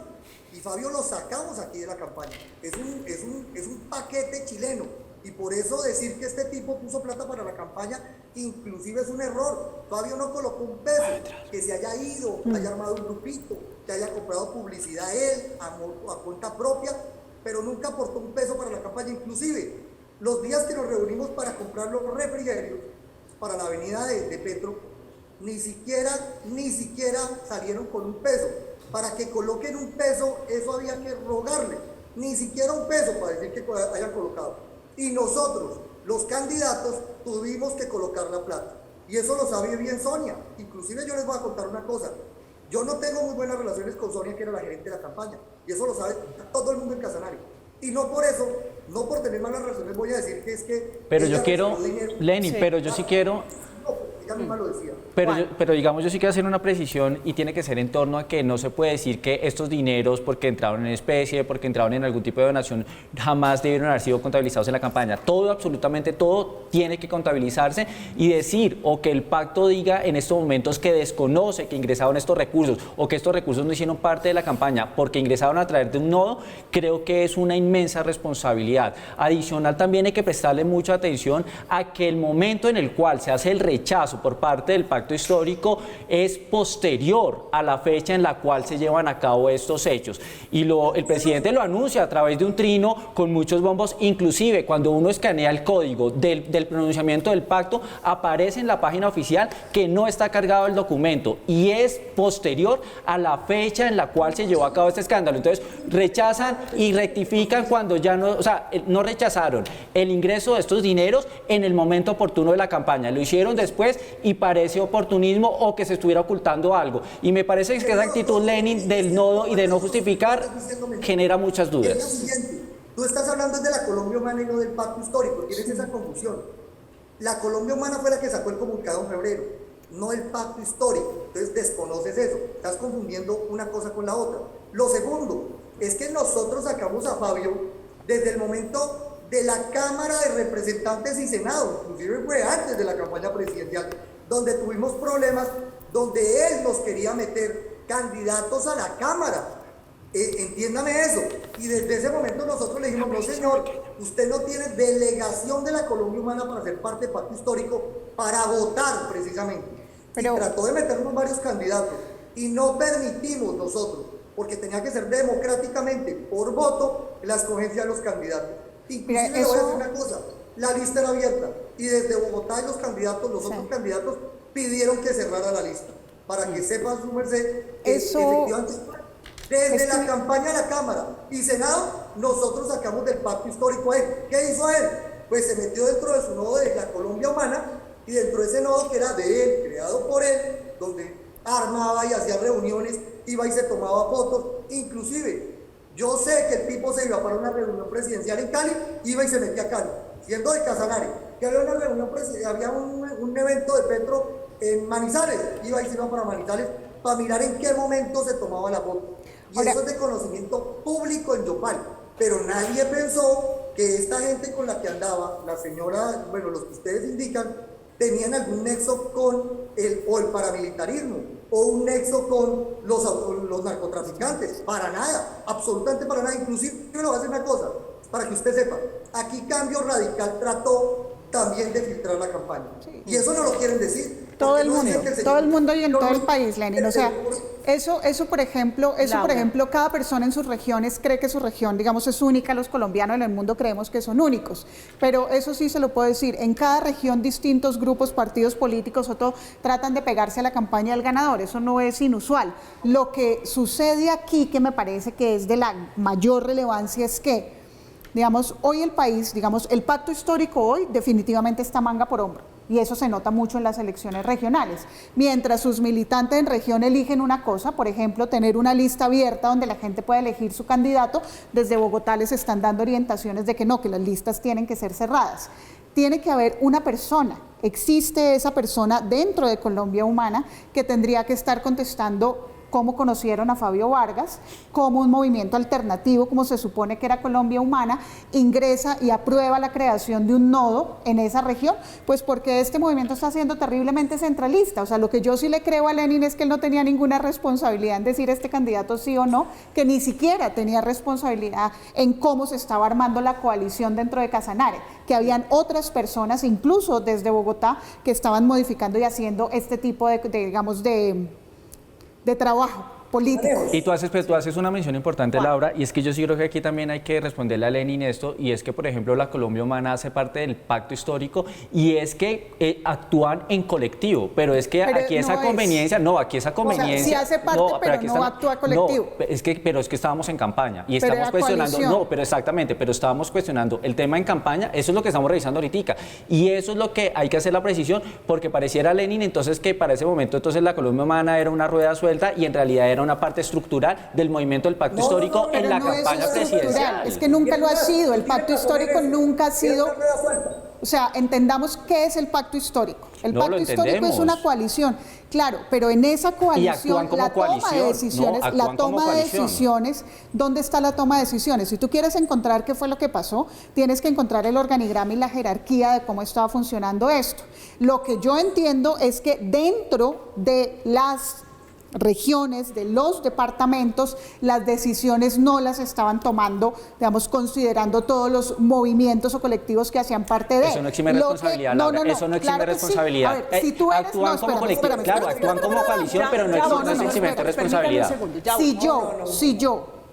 y Fabio lo sacamos aquí de la campaña. Es un paquete chileno, y por eso decir que este tipo puso plata para la campaña inclusive es un error. Fabio no colocó un peso, que se haya ido, haya armado un grupito, que haya comprado publicidad él a cuenta propia, pero nunca aportó un peso para la campaña. Inclusive los días que nos reunimos para comprar los refrigerios para la avenida de Petro, ni siquiera salieron con un peso. Para que coloquen un peso, eso había que rogarle, ni siquiera un peso para decir que hayan colocado. Y nosotros, los candidatos, tuvimos que colocar la plata. Y eso lo sabe bien Sonia. Inclusive yo les voy a contar una cosa. Yo no tengo muy buenas relaciones con Sonia, que era la gerente de la campaña. Y eso lo sabe todo el mundo en Casanare. Y no por eso, no por tener malas relaciones, voy a decir que es que... Pero yo quiero, Lenin, pero yo sí quiero... Ella misma lo decía. Pero digamos, yo sí quiero hacer una precisión, y tiene que ser en torno a que no se puede decir que estos dineros, porque entraron en especie, porque entraron en algún tipo de donación, jamás debieron haber sido contabilizados en la campaña. Todo, absolutamente todo, tiene que contabilizarse, y decir, o que el pacto diga en estos momentos que desconoce que ingresaron estos recursos, o que estos recursos no hicieron parte de la campaña porque ingresaron a través de un nodo, creo que es una inmensa responsabilidad. Adicional, también hay que prestarle mucha atención a que el momento en el cual se hace el rechazo por parte del pacto histórico es posterior a la fecha en la cual se llevan a cabo estos hechos, y el presidente lo anuncia a través de un trino con muchos bombos. Inclusive cuando uno escanea el código del pronunciamiento del pacto, aparece en la página oficial que no está cargado el documento, y es posterior a la fecha en la cual se llevó a cabo este escándalo. Entonces rechazan y rectifican cuando ya no, o sea, no rechazaron el ingreso de estos dineros en el momento oportuno de la campaña, lo hicieron después, y parece oportunismo o que se estuviera ocultando algo. Y me parece que esa actitud, Lenin, del nodo y de no justificar, genera muchas dudas. Es lo siguiente, tú estás hablando de la Colombia Humana y no del pacto histórico, tienes esa confusión. La Colombia Humana fue la que sacó el comunicado en febrero, no el pacto histórico. Entonces desconoces eso, estás confundiendo una cosa con la otra. Lo segundo es que nosotros sacamos a Fabio desde el momento de la Cámara de Representantes y Senado, inclusive fue antes de la campaña presidencial, donde tuvimos problemas, donde él nos quería meter candidatos a la Cámara. Entiéndame eso. Y desde ese momento nosotros le dijimos, no señor, usted no tiene delegación de la Colombia Humana para ser parte del pacto histórico, para votar precisamente. Pero... Y trató de meternos varios candidatos, y no permitimos nosotros, porque tenía que ser democráticamente, por voto, la escogencia de los candidatos. Inclusive le voy a decir una cosa, la lista era abierta, y desde Bogotá y los otros candidatos pidieron que cerrara la lista, para que sepan su merced que efectivamente desde la campaña a la Cámara y Senado nosotros sacamos del pacto histórico a él. ¿Qué hizo él? Pues se metió dentro de su nodo de la Colombia Humana, y dentro de ese nodo que era de él, creado por él, donde armaba y hacía reuniones, iba y se tomaba fotos. Inclusive yo sé que el tipo se iba para una reunión presidencial en Cali, iba y se metía a Cali, siendo de Casanare, que había una reunión presidencial, había un evento de Petro en Manizales, iba y se iba para Manizales para mirar en qué momento se tomaba la foto. Y eso es de conocimiento público en Yopal, pero nadie pensó que esta gente con la que andaba, la señora, bueno, los que ustedes indican, tenían algún nexo con el paramilitarismo, o un nexo con los narcotraficantes. Para nada, absolutamente para nada. Inclusive, yo le voy a decir una cosa, para que usted sepa, aquí Cambio Radical trató también de filtrar la campaña. Sí. Y eso no lo quieren decir. Todo el mundo y en todo el país, Lenin. O sea, eso por ejemplo, cada persona en sus regiones cree que su región, digamos, es única. Los colombianos en el mundo creemos que son únicos. Pero eso sí se lo puedo decir. En cada región, distintos grupos, partidos políticos o todo, tratan de pegarse a la campaña del ganador. Eso no es inusual. Lo que sucede aquí, que me parece que es de la mayor relevancia, es que, digamos, hoy el país, digamos, el pacto histórico hoy definitivamente está manga por hombro. Y eso se nota mucho en las elecciones regionales. Mientras sus militantes en región eligen una cosa, por ejemplo, tener una lista abierta donde la gente pueda elegir su candidato, desde Bogotá les están dando orientaciones de que no, que las listas tienen que ser cerradas. Tiene que haber una persona, existe esa persona dentro de Colombia Humana que tendría que estar contestando cómo conocieron a Fabio Vargas, cómo un movimiento alternativo, como se supone que era Colombia Humana, ingresa y aprueba la creación de un nodo en esa región, pues porque este movimiento está siendo terriblemente centralista. O sea, lo que yo sí le creo a Lenin es que él no tenía ninguna responsabilidad en decir este candidato sí o no, que ni siquiera tenía responsabilidad en cómo se estaba armando la coalición dentro de Casanare, que habían otras personas, incluso desde Bogotá, que estaban modificando y haciendo este tipo de trabajo político. Y tú haces una mención importante, Laura, y es que yo sí creo que aquí también hay que responderle a Lenin esto, y es que, por ejemplo, la Colombia Humana hace parte del pacto histórico, y es que actúan en colectivo, pero es que aquí esa conveniencia, aquí esa conveniencia... O sea, sí hace parte, pero no actúa colectivo. Pero es que estábamos en campaña, y estamos cuestionando... Coalición. Pero estábamos cuestionando el tema en campaña, eso es lo que estamos revisando ahorita, y eso es lo que hay que hacer la precisión, porque pareciera Lenin entonces que para ese momento entonces la Colombia Humana era una rueda suelta, y en realidad era una parte estructural del movimiento del pacto histórico en la campaña presidencial. Es que nunca lo ha sido, el pacto histórico nunca ha sido... O sea, entendamos qué es el pacto histórico. El pacto histórico es una coalición, claro, pero en esa coalición la toma de decisiones, ¿dónde está la toma de decisiones? Si tú quieres encontrar qué fue lo que pasó, tienes que encontrar el organigrama y la jerarquía de cómo estaba funcionando esto. Lo que yo entiendo es que dentro de las regiones, de los departamentos, las decisiones no las estaban tomando, digamos, considerando todos los movimientos o colectivos que hacían parte de... Eso no exime responsabilidad, Laura, eso no exime responsabilidad. Sí. A ver, si tú eres... Actúan como colectivo, claro, actúan como coalición, pero no exime responsabilidad.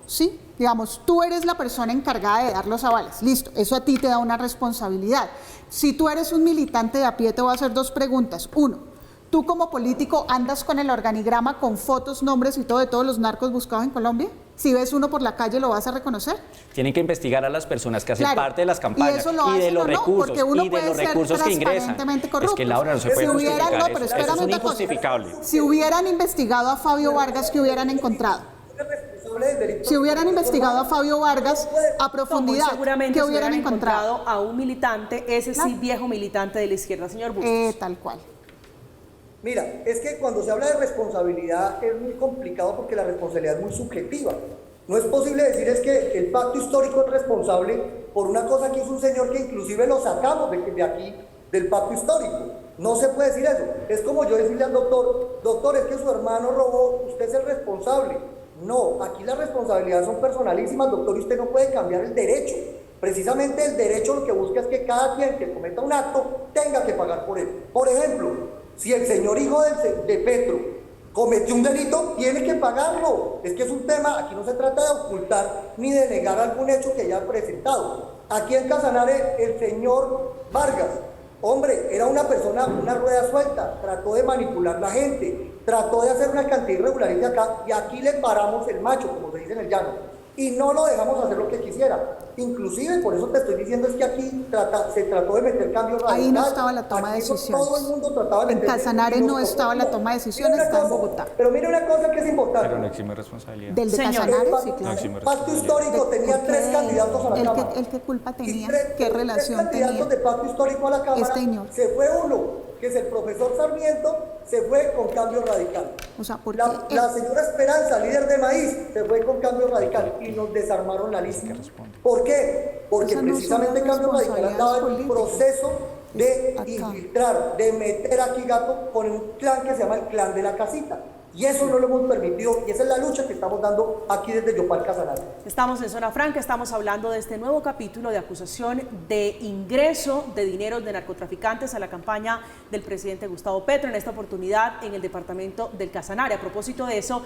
Sí, digamos, tú eres la persona encargada de dar los avales, listo, eso a ti te da una responsabilidad. Si tú eres un militante de a pie, te voy a hacer dos preguntas. Uno, ¿tú como político andas con el organigrama, con fotos, nombres y todo de todos los narcos buscados en Colombia? Si ves uno por la calle, ¿lo vas a reconocer? Tienen que investigar a las personas que hacen parte de las campañas y de los recursos, que ingresan. Es que, Laura, no se puede justificar eso. Eso es injustificable. Si hubieran investigado a Fabio Vargas, ¿qué hubieran encontrado? Si hubieran investigado a Fabio Vargas a profundidad, ¿qué hubieran encontrado? A un militante, ese sí viejo militante de la izquierda, señor Bustos. Tal cual. Mira, es que cuando se habla de responsabilidad es muy complicado porque la responsabilidad es muy subjetiva. No es posible decir es que el pacto histórico es responsable por una cosa que hizo un señor que inclusive lo sacamos de aquí, del pacto histórico. No se puede decir eso. Es como yo decirle al doctor, es que su hermano robó, usted es el responsable. No, aquí las responsabilidades son personalísimas, doctor, y usted no puede cambiar el derecho. Precisamente el derecho lo que busca es que cada quien que cometa un acto tenga que pagar por él. Por ejemplo, si el señor hijo de Petro cometió un delito, tiene que pagarlo. Es que es un tema, aquí no se trata de ocultar ni de negar algún hecho que haya presentado. Aquí en Casanare, el señor Vargas, hombre, era una persona, una rueda suelta, trató de manipular la gente, trató de hacer una cantidad irregular de acá, y aquí le paramos el macho, como se dice en el llano, y no lo dejamos hacer lo que quisiera. Inclusive, por eso te estoy diciendo, es que aquí se trató de meter cambios radicales. Ahí no estaba la toma de decisiones. Todo el mundo trataba de meter... En Casanare no estaba la toma de decisiones, está en Bogotá. Pero mira una cosa que es importante. Pero no exime responsabilidad. Del de Casanare, sí, claro. El pacto histórico tenía 3 candidatos a la Cámara. ¿El qué culpa tenía? ¿Qué relación tenía? 3 candidatos de pacto histórico a la Cámara. Se fue uno, que es el profesor Sarmiento, se fue con Cambio Radical. O sea, ¿por qué? La señora Esperanza, líder de Maíz, se fue con Cambio Radical y nos desarmaron la lista. ¿Por qué? Porque precisamente Cambio Radical andaba en un proceso de infiltrar, de meter aquí gato con un clan que se llama el Clan de la Casita. Y eso no lo hemos permitido, y esa es la lucha que estamos dando aquí desde Yopal Casanare. Estamos en Zona Franca, estamos hablando de este nuevo capítulo de acusación de ingreso de dineros de narcotraficantes a la campaña del presidente Gustavo Petro, en esta oportunidad en el departamento del Casanare. A propósito de eso,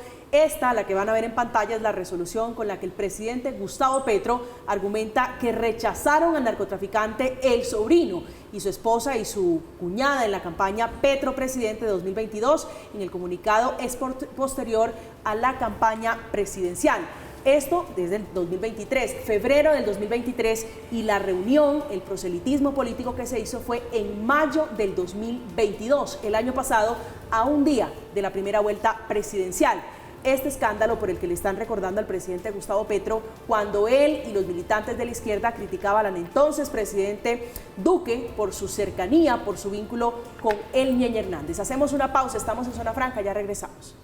la que van a ver en pantalla, es la resolución con la que el presidente Gustavo Petro argumenta que rechazaron al narcotraficante El Sobrino y su esposa y su cuñada en la campaña Petro Presidente 2022. En el comunicado es posterior a la campaña presidencial. Esto desde el 2023, febrero del 2023, y la reunión, el proselitismo político que se hizo fue en mayo del 2022, el año pasado, a un día de la primera vuelta presidencial. Este escándalo por el que le están recordando al presidente Gustavo Petro cuando él y los militantes de la izquierda criticaban al entonces presidente Duque por su cercanía, por su vínculo con el Ñeñe Hernández. Hacemos una pausa, estamos en Zona Franca, ya regresamos.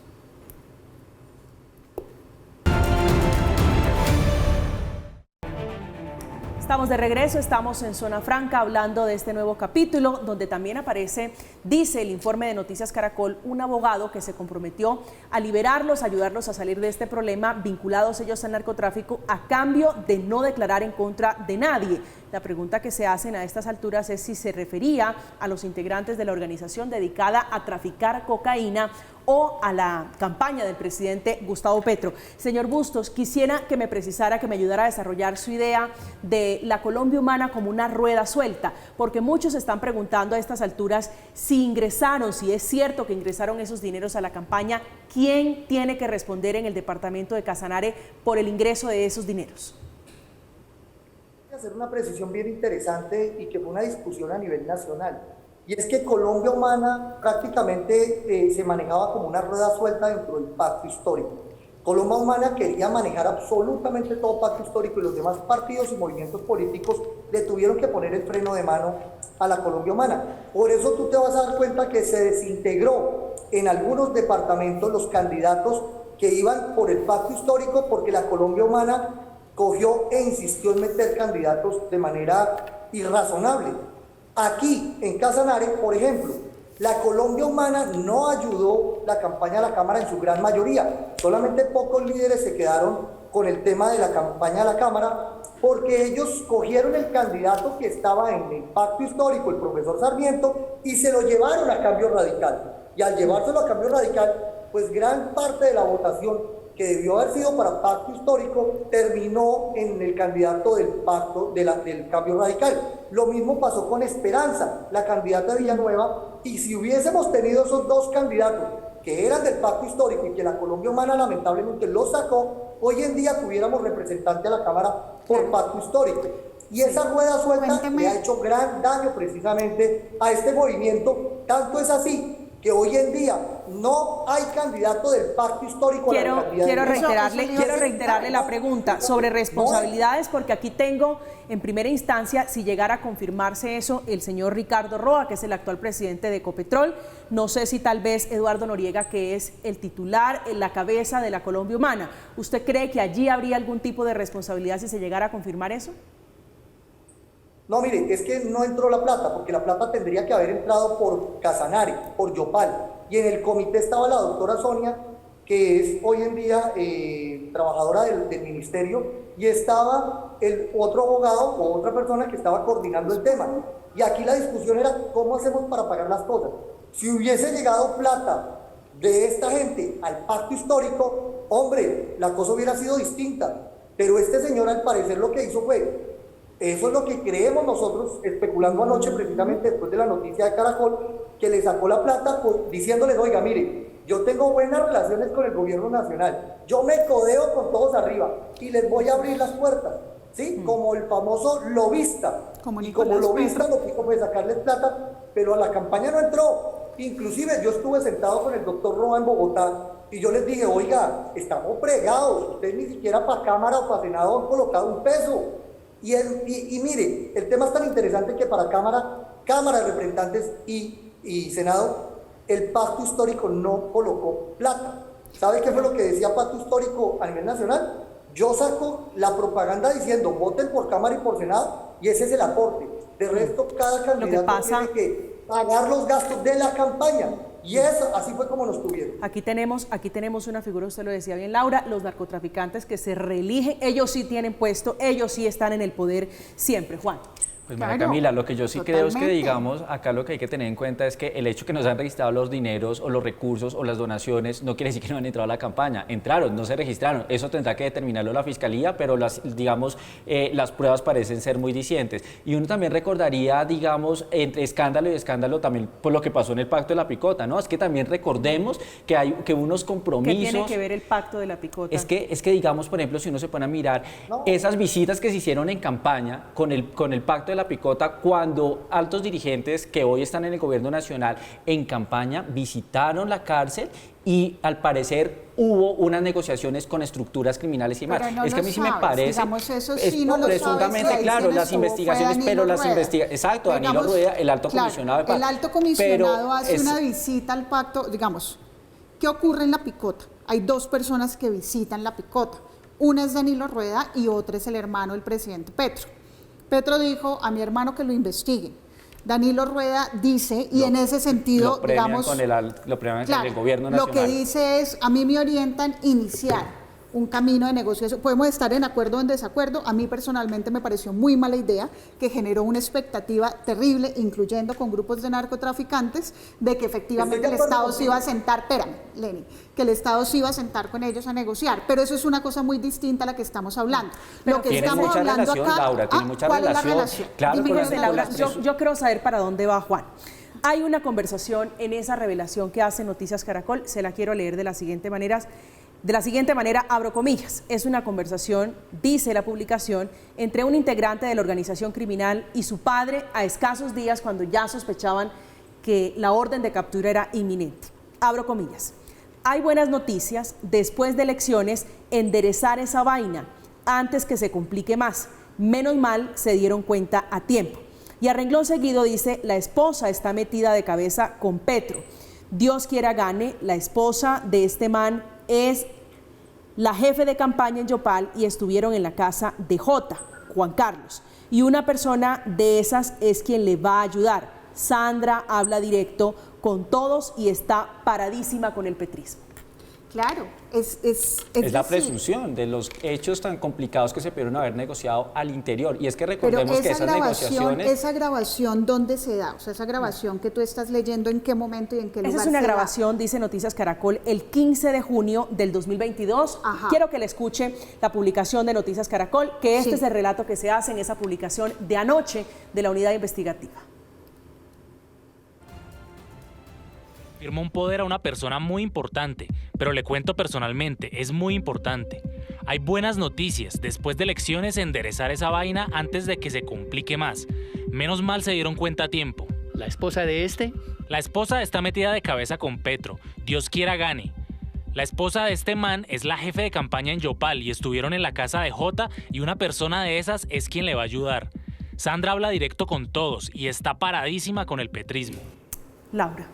Estamos de regreso, estamos en Zona Franca hablando de este nuevo capítulo donde también aparece, dice el informe de Noticias Caracol, un abogado que se comprometió a liberarlos, ayudarlos a salir de este problema, vinculados ellos al narcotráfico, a cambio de no declarar en contra de nadie. La pregunta que se hacen a estas alturas es si se refería a los integrantes de la organización dedicada a traficar cocaína o a la campaña del presidente Gustavo Petro. Señor Bustos, quisiera que me precisara, que me ayudara a desarrollar su idea de la Colombia Humana como una rueda suelta, porque muchos están preguntando a estas alturas si ingresaron, si es cierto que ingresaron esos dineros a la campaña, ¿quién tiene que responder en el departamento de Casanare por el ingreso de esos dineros? Hacer una precisión bien interesante y que fue una discusión a nivel nacional, y es que Colombia Humana prácticamente se manejaba como una rueda suelta dentro del pacto histórico. Colombia Humana quería manejar absolutamente todo pacto histórico y los demás partidos y movimientos políticos le tuvieron que poner el freno de mano a la Colombia Humana. Por eso tú te vas a dar cuenta que se desintegró en algunos departamentos los candidatos que iban por el pacto histórico, porque la Colombia Humana cogió e insistió en meter candidatos de manera irrazonable. Aquí, en Casanare, por ejemplo, la Colombia Humana no ayudó la campaña de la Cámara en su gran mayoría. Solamente pocos líderes se quedaron con el tema de la campaña de la Cámara, porque ellos cogieron el candidato que estaba en el pacto histórico, el profesor Sarmiento, y se lo llevaron a Cambio Radical. Y al llevárselo a Cambio Radical, pues gran parte de la votación que debió haber sido para pacto histórico, terminó en el candidato del pacto del Cambio Radical. Lo mismo pasó con Esperanza, la candidata de Villanueva, y si hubiésemos tenido esos dos candidatos que eran del pacto histórico y que la Colombia Humana lamentablemente los sacó, hoy en día tuviéramos representante a la Cámara por pacto histórico. Y esa rueda suelta le ha hecho gran daño precisamente a este movimiento, tanto es así que hoy en día no hay candidato del pacto histórico. Quiero reiterarle la pregunta sobre responsabilidades, porque aquí tengo en primera instancia, si llegara a confirmarse eso, el señor Ricardo Roa, que es el actual presidente de Ecopetrol. No sé si tal vez Eduardo Noriega, que es el titular, la cabeza de la Colombia Humana. ¿Usted cree que allí habría algún tipo de responsabilidad si se llegara a confirmar eso? No, mire, es que no entró la plata, porque la plata tendría que haber entrado por Casanare, por Yopal. Y en el comité estaba la doctora Sonia, que es hoy en día trabajadora del ministerio, y estaba el otro abogado o otra persona que estaba coordinando el tema. Y aquí la discusión era cómo hacemos para pagar las cosas. Si hubiese llegado plata de esta gente al pacto histórico, hombre, la cosa hubiera sido distinta. Pero este señor al parecer lo que hizo fue, eso es lo que creemos nosotros, especulando anoche precisamente después de la noticia de Caracol, que le sacó la plata diciéndoles, oiga, mire, yo tengo buenas relaciones con el gobierno nacional, yo me codeo con todos arriba y les voy a abrir las puertas, ¿sí? Como el famoso lobista. Y como lobista lo que hizo fue sacarles plata, pero a la campaña no entró. Inclusive yo estuve sentado con el doctor Roa en Bogotá y yo les dije, oiga, estamos fregados, ustedes ni siquiera para Cámara o para Senado han colocado un peso. Y mire, el tema es tan interesante que para Cámara de Representantes y Senado, el pacto histórico no colocó plata. ¿Sabe qué fue lo que decía pacto histórico a nivel nacional? Yo saco la propaganda diciendo voten por Cámara y por Senado, y ese es el aporte. De resto, cada candidato tiene que pagar los gastos de la campaña. Y eso, así fue como nos tuvieron. Aquí tenemos una figura, usted lo decía bien, Laura, los narcotraficantes que se reeligen, ellos sí tienen puesto, ellos sí están en el poder siempre. Juan. Pues María Camila, lo que yo sí creo es que, digamos, acá lo que hay que tener en cuenta es que el hecho que no se han registrado los dineros o los recursos o las donaciones no quiere decir que no han entrado a la campaña. Entraron, no se registraron. Eso tendrá que determinarlo la Fiscalía, pero las pruebas parecen ser muy discientes. Y uno también recordaría, digamos, entre escándalo y escándalo también por lo que pasó en el Pacto de la Picota, ¿no? Es que también recordemos que hay unos compromisos. ¿Qué tiene que ver el Pacto de la Picota? Es que digamos, por ejemplo, si uno se pone a mirar esas visitas que se hicieron en campaña con el Pacto de la Picota, cuando altos dirigentes que hoy están en el gobierno nacional en campaña visitaron la cárcel y al parecer hubo unas negociaciones con estructuras criminales y demás. No es que a mí sí me parece, digamos, eso sí no lo presuntamente, sabes, claro, las investigaciones, pero las investigaciones, exacto, Danilo Rueda, el alto comisionado de paz. El alto comisionado hace una visita al pacto, digamos, ¿qué ocurre en la Picota? Hay dos personas que visitan la Picota, una es Danilo Rueda y otra es el hermano del presidente Petro. Petro dijo a mi hermano que lo investiguen. Danilo Rueda dice, y en ese sentido, digamos, lo premian con el gobierno nacional. Lo que dice es, a mí me orientan iniciar un camino de negociación. Podemos estar en acuerdo o en desacuerdo. A mí personalmente me pareció muy mala idea, que generó una expectativa terrible, incluyendo con grupos de narcotraficantes, de que efectivamente el Estado se iba a sentar, espérame, Lenny, que el Estado se iba a sentar con ellos a negociar. Pero eso es una cosa muy distinta a la que estamos hablando. Lo que estamos hablando acá, Laura, tiene mucha ¿cuál relación? Es la relación? Claro, Fíjense, Laura, yo quiero saber para dónde va Juan. Hay una conversación en esa revelación que hace Noticias Caracol, se la quiero leer de la siguiente manera, abro comillas. Es una conversación, dice la publicación, entre un integrante de la organización criminal y su padre a escasos días cuando ya sospechaban que la orden de captura era inminente. Abro comillas. Hay buenas noticias, después de elecciones, enderezar esa vaina antes que se complique más. Menos mal se dieron cuenta a tiempo. Y a renglón seguido dice, la esposa está metida de cabeza con Petro. Dios quiera gane, la esposa de este man es la jefe de campaña en Yopal y estuvieron en la casa de Juan Carlos. Y una persona de esas es quien le va a ayudar. Sandra habla directo con todos y está paradísima con el petrismo. Claro, es la presunción de los hechos tan complicados que se pudieron haber negociado al interior. Y es que recordemos que esas negociaciones... ¿Esa grabación dónde se da? O sea, esa grabación que tú estás leyendo, ¿en qué momento y en qué lugar Esa es una grabación, dice Noticias Caracol, el 15 de junio del 2022. Ajá. Quiero que le escuche la publicación de Noticias Caracol, que este es el relato que se hace en esa publicación de anoche de la unidad investigativa. Firmó un poder a una persona muy importante, pero le cuento personalmente, es muy importante. Hay buenas noticias, después de elecciones enderezar esa vaina antes de que se complique más. Menos mal se dieron cuenta a tiempo. ¿La esposa de este? La esposa está metida de cabeza con Petro, Dios quiera gane. La esposa de este man es la jefe de campaña en Yopal y estuvieron en la casa de Jota y una persona de esas es quien le va a ayudar. Sandra habla directo con todos y está paradísima con el petrismo. Laura.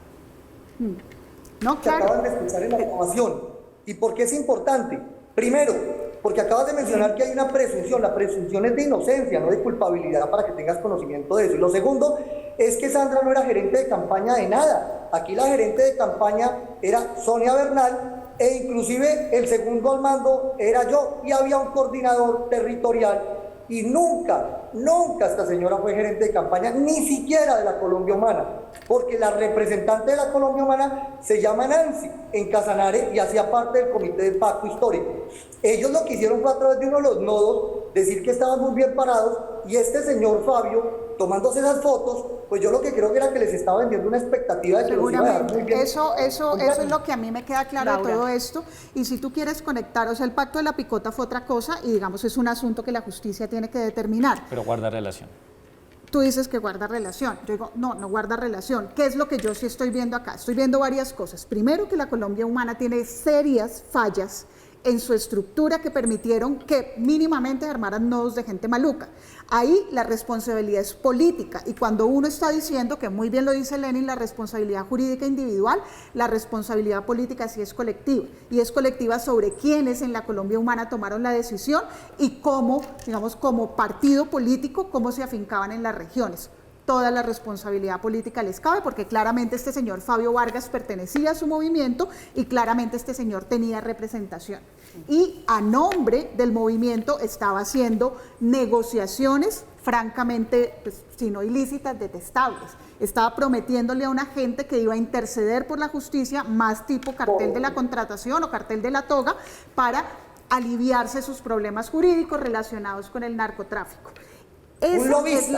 No, claro. Acaban de escuchar en la grabación. ¿Y por qué es importante? Primero, porque acabas de mencionar que hay una presunción. La presunción es de inocencia, no de culpabilidad, para que tengas conocimiento de eso. Y lo segundo es que Sandra no era gerente de campaña de nada. Aquí la gerente de campaña era Sonia Bernal e inclusive el segundo al mando era yo y había un coordinador territorial. Y nunca esta señora fue gerente de campaña, ni siquiera de la Colombia Humana, porque la representante de la Colombia Humana se llama Nancy en Casanare y hacía parte del comité de pacto histórico. Ellos lo que hicieron fue a través de uno de los nodos decir que estaban muy bien parados y este señor Fabio, tomándose esas fotos, pues yo lo que creo que era que les estaba vendiendo una expectativa de que los iba a dar muy bien. Eso es lo que a mí me queda claro, Laura, de todo esto. Y si tú quieres conectar, o sea, el Pacto de la Picota fue otra cosa y digamos es un asunto que la justicia tiene que determinar. Pero guarda relación. Tú dices que guarda relación. Yo digo, no guarda relación. ¿Qué es lo que yo sí estoy viendo acá? Estoy viendo varias cosas. Primero, que la Colombia Humana tiene serias fallas en su estructura que permitieron que mínimamente armaran nodos de gente maluca. Ahí la responsabilidad es política y cuando uno está diciendo, que muy bien lo dice Lenin, la responsabilidad jurídica individual, la responsabilidad política sí es colectiva y es colectiva sobre quienes en la Colombia Humana tomaron la decisión y cómo, digamos, como partido político, cómo se afincaban en las regiones. toda la responsabilidad política les cabe, porque claramente este señor Fabio Vargas pertenecía a su movimiento y claramente este señor tenía representación. Y a nombre del movimiento estaba haciendo negociaciones francamente, pues, si no ilícitas, detestables. Estaba prometiéndole a una gente que iba a interceder por la justicia, más tipo cartel de la contratación o cartel de la toga, para aliviarse sus problemas jurídicos relacionados con el narcotráfico. Esa es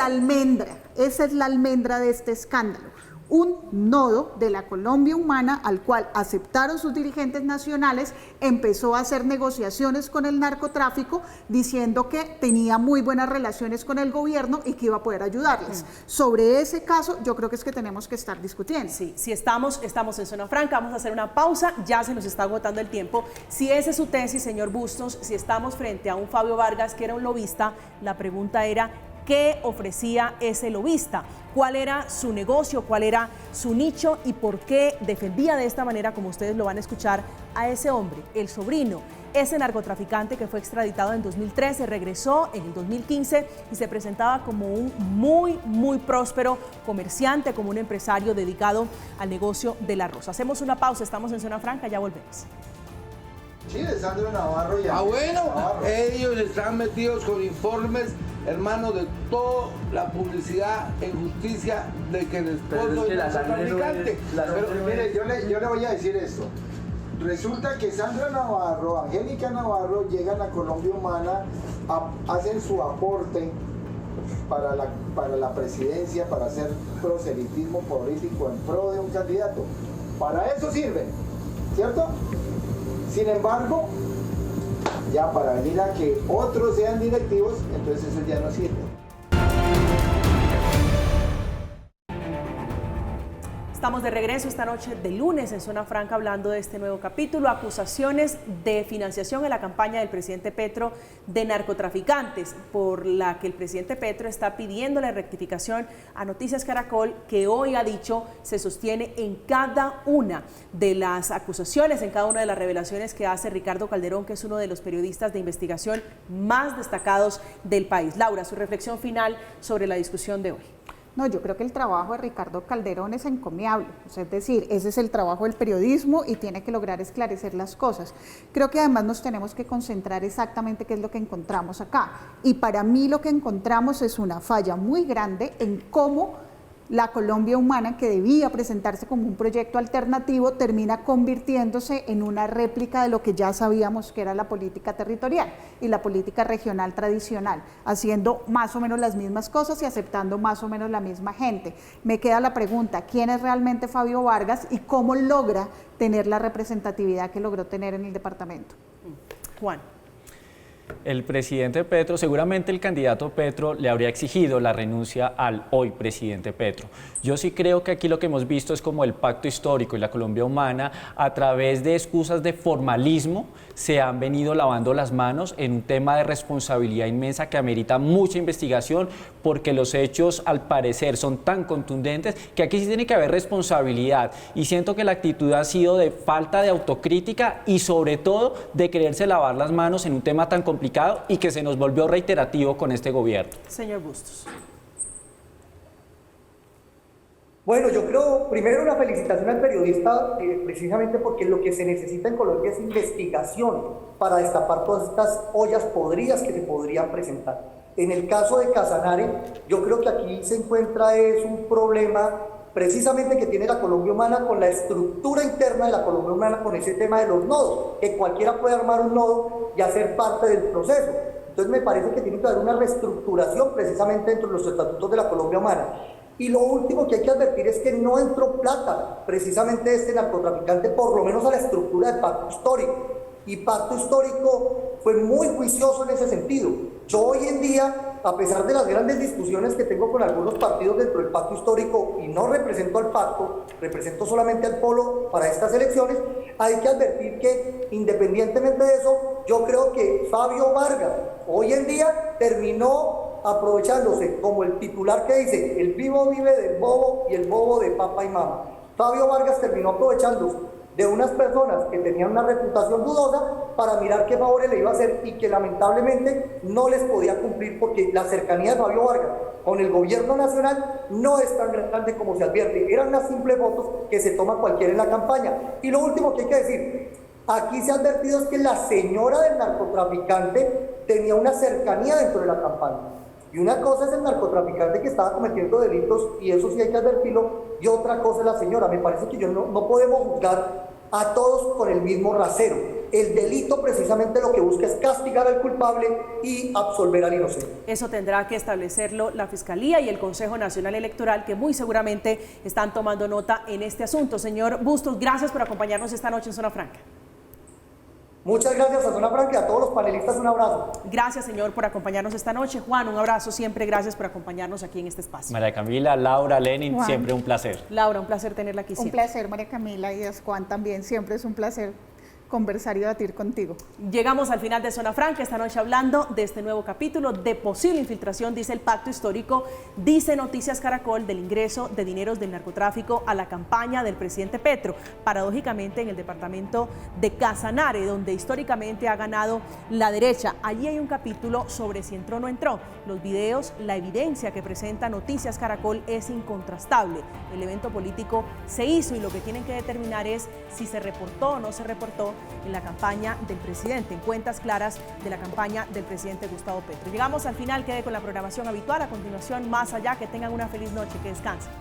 la almendra de este escándalo. Un nodo de la Colombia humana al cual aceptaron sus dirigentes nacionales, empezó a hacer negociaciones con el narcotráfico diciendo que tenía muy buenas relaciones con el gobierno y que iba a poder ayudarles. Sobre ese caso yo creo que es que tenemos que estar discutiendo. Sí, si estamos en Zona Franca, vamos a hacer una pausa, ya se nos está agotando el tiempo. Si esa es su tesis, señor Bustos, si estamos frente a un Fabio Vargas que era un lobista, la pregunta era: ¿qué ofrecía ese lobista? ¿Cuál era su negocio? ¿Cuál era su nicho? ¿Y por qué defendía de esta manera, como ustedes lo van a escuchar, a ese hombre, el sobrino, ese narcotraficante que fue extraditado en 2013, regresó en el 2015 y se presentaba como un muy próspero comerciante, como un empresario dedicado al negocio del arroz? Hacemos una pausa, estamos en Zona Franca, ya volvemos. Sí, de Sandro Navarro y ellos están metidos con informes, hermano, de toda la publicidad en justicia de que el esposo es narcotraficante. Pero mire, yo le voy a decir esto. Resulta que Sandra Navarro, Angélica Navarro llegan a Colombia Humana, hacen su aporte para la presidencia, para hacer proselitismo político en pro de un candidato. Para eso sirven, ¿cierto? Sin embargo, ya para venir a que otros sean directivos, entonces eso ya no sirve. Estamos de regreso esta noche de lunes en Zona Franca hablando de este nuevo capítulo, acusaciones de financiación en la campaña del presidente Petro de narcotraficantes, por la que el presidente Petro está pidiendo la rectificación a Noticias Caracol, que hoy ha dicho se sostiene en cada una de las acusaciones, en cada una de las revelaciones que hace Ricardo Calderón, que es uno de los periodistas de investigación más destacados del país. Laura, su reflexión final sobre la discusión de hoy. No, yo creo que el trabajo de Ricardo Calderón es encomiable, o sea, es decir, ese es el trabajo del periodismo y tiene que lograr esclarecer las cosas. Creo que además nos tenemos que concentrar exactamente qué es lo que encontramos acá. Y para mí lo que encontramos es una falla muy grande en cómo la Colombia Humana, que debía presentarse como un proyecto alternativo, termina convirtiéndose en una réplica de lo que ya sabíamos que era la política territorial y la política regional tradicional, haciendo más o menos las mismas cosas y aceptando más o menos la misma gente. Me queda la pregunta: ¿quién es realmente Fabio Vargas y cómo logra tener la representatividad que logró tener en el departamento? Juan. El presidente Petro, seguramente el candidato Petro le habría exigido la renuncia al hoy presidente Petro. Yo sí creo que aquí lo que hemos visto es como el pacto histórico y la Colombia Humana, a través de excusas de formalismo, se han venido lavando las manos en un tema de responsabilidad inmensa que amerita mucha investigación, porque los hechos al parecer son tan contundentes que aquí sí tiene que haber responsabilidad, y siento que la actitud ha sido de falta de autocrítica y sobre todo de quererse lavar las manos en un tema tan complicado y que se nos volvió reiterativo con este gobierno. Señor Bustos. Bueno, yo creo, primero, una felicitación al periodista, precisamente porque lo que se necesita en Colombia es investigación para destapar todas estas ollas podridas que se podrían presentar. En el caso de Casanare, yo creo que aquí se encuentra un problema precisamente que tiene la Colombia Humana con la estructura interna de la Colombia Humana, con ese tema de los nodos, que cualquiera puede armar un nodo y hacer parte del proceso. Entonces me parece que tiene que haber una reestructuración precisamente dentro de los estatutos de la Colombia Humana. Y lo último que hay que advertir es que no entró plata precisamente este narcotraficante, por lo menos a la estructura del pacto histórico. Y pacto histórico fue muy juicioso en ese sentido. Yo hoy en día, a pesar de las grandes discusiones que tengo con algunos partidos dentro del pacto histórico, y no represento al pacto, represento solamente al polo para estas elecciones, hay que advertir que, independientemente de eso, yo creo que Fabio Vargas hoy en día terminó aprovechándose como el titular que dice: el vivo vive del bobo y el bobo de papá y mamá. Fabio Vargas terminó aprovechándose de unas personas que tenían una reputación dudosa para mirar qué favores le iba a hacer y que lamentablemente no les podía cumplir porque la cercanía de Fabio Vargas con el gobierno nacional no es tan grande como se advierte. Eran unas simples fotos que se toma cualquiera en la campaña. Y lo último que hay que decir, aquí se ha advertido es que la señora del narcotraficante tenía una cercanía dentro de la campaña. Y una cosa es el narcotraficante que estaba cometiendo delitos, y eso sí hay que advertirlo, y otra cosa es la señora. Me parece que no podemos juzgar a todos con el mismo rasero. El delito precisamente lo que busca es castigar al culpable y absolver al inocente. Eso tendrá que establecerlo la Fiscalía y el Consejo Nacional Electoral, que muy seguramente están tomando nota en este asunto. Señor Bustos, gracias por acompañarnos esta noche en Zona Franca. Muchas gracias a Zona Franca y a todos los panelistas, un abrazo. Gracias, señor, por acompañarnos esta noche. Juan, un abrazo siempre, gracias por acompañarnos aquí en este espacio. María Camila, Laura, Lenin, Juan. Siempre un placer. Laura, un placer tenerla aquí Un siempre. placer, María Camila, y Juan también, siempre es un placer conversar y debatir contigo. Llegamos al final de Zona Franca, esta noche hablando de este nuevo capítulo de posible infiltración, dice el Pacto Histórico, dice Noticias Caracol, del ingreso de dineros del narcotráfico a la campaña del presidente Petro, paradójicamente en el departamento de Casanare, donde históricamente ha ganado la derecha. Allí hay un capítulo sobre si entró o no entró. Los videos, la evidencia que presenta Noticias Caracol es incontrastable. El evento político se hizo y lo que tienen que determinar es si se reportó o no se reportó en la campaña del presidente, en cuentas claras de la campaña del presidente Gustavo Petro. Llegamos al final, quede con la programación habitual. A continuación, Más Allá, que tengan una feliz noche, que descansen.